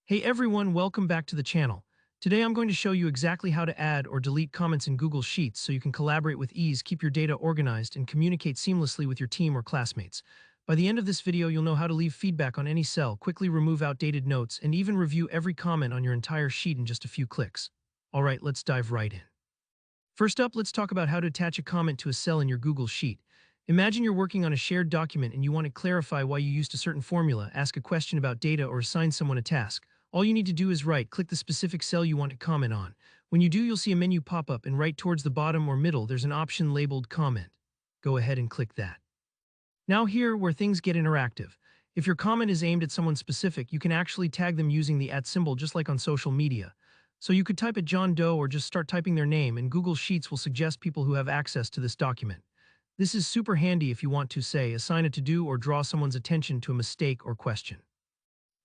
Hey everyone, welcome back to the channel. Today I'm going to show you exactly how to add or delete comments in Google Sheets so you can collaborate with ease, keep your data organized, and communicate seamlessly with your team or classmates. By the end of this video, you'll know how to leave feedback on any cell, quickly remove outdated notes, and even review every comment on your entire sheet in just a few clicks. Alright, let's dive right in. First up, let's talk about how to attach a comment to a cell in your Google Sheet. Imagine you're working on a shared document and you want to clarify why you used a certain formula, ask a question about data, or assign someone a task. All you need to do is right-click the specific cell you want to comment on. When you do, you'll see a menu pop up, and right towards the bottom or middle, there's an option labeled Comment. Go ahead and click that. Now here, where things get interactive. If your comment is aimed at someone specific, you can actually tag them using the @ symbol just like on social media. So you could type at John Doe or just start typing their name, and Google Sheets will suggest people who have access to this document. This is super handy if you want to, say, assign a to-do or draw someone's attention to a mistake or question.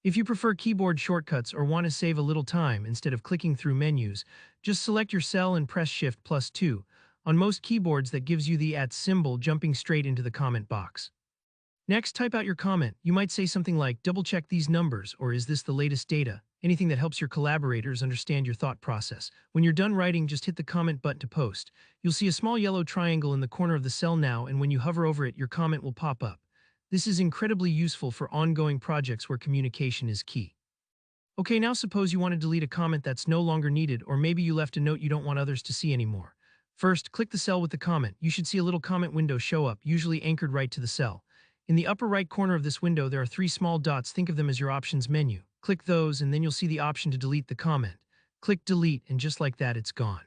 If you prefer keyboard shortcuts or want to save a little time instead of clicking through menus, just select your cell and press Shift+2. On most keyboards, that gives you the @ symbol jumping straight into the comment box. Next, type out your comment. You might say something like, double-check these numbers, or is this the latest data? Anything that helps your collaborators understand your thought process. When you're done writing, just hit the comment button to post. You'll see a small yellow triangle in the corner of the cell now, and when you hover over it, your comment will pop up. This is incredibly useful for ongoing projects where communication is key. Okay, now suppose you want to delete a comment that's no longer needed, or maybe you left a note you don't want others to see anymore. First, click the cell with the comment. You should see a little comment window show up, usually anchored right to the cell. In the upper right corner of this window, there are 3 small dots. Think of them as your options menu. Click those, and then you'll see the option to delete the comment. Click delete, and just like that, it's gone.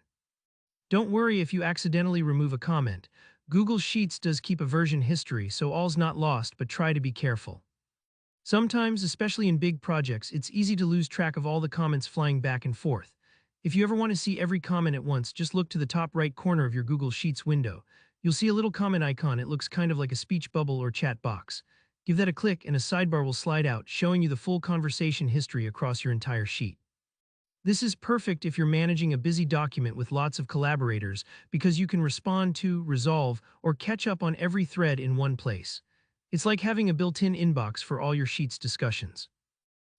Don't worry if you accidentally remove a comment. Google Sheets does keep a version history, so all's not lost, but try to be careful. Sometimes, especially in big projects, it's easy to lose track of all the comments flying back and forth. If you ever want to see every comment at once, just look to the top right corner of your Google Sheets window. You'll see a little comment icon. It looks kind of like a speech bubble or chat box. Give that a click and a sidebar will slide out, showing you the full conversation history across your entire sheet. This is perfect if you're managing a busy document with lots of collaborators because you can respond to, resolve, or catch up on every thread in one place. It's like having a built-in inbox for all your Sheets discussions.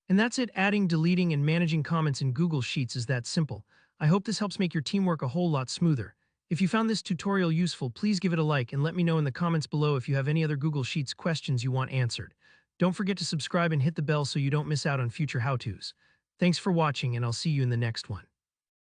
And that's it. Adding, deleting, and managing comments in Google Sheets is that simple. I hope this helps make your teamwork a whole lot smoother. If you found this tutorial useful, please give it a like and let me know in the comments below if you have any other Google Sheets questions you want answered. Don't forget to subscribe and hit the bell so you don't miss out on future how-tos. Thanks for watching, and I'll see you in the next one.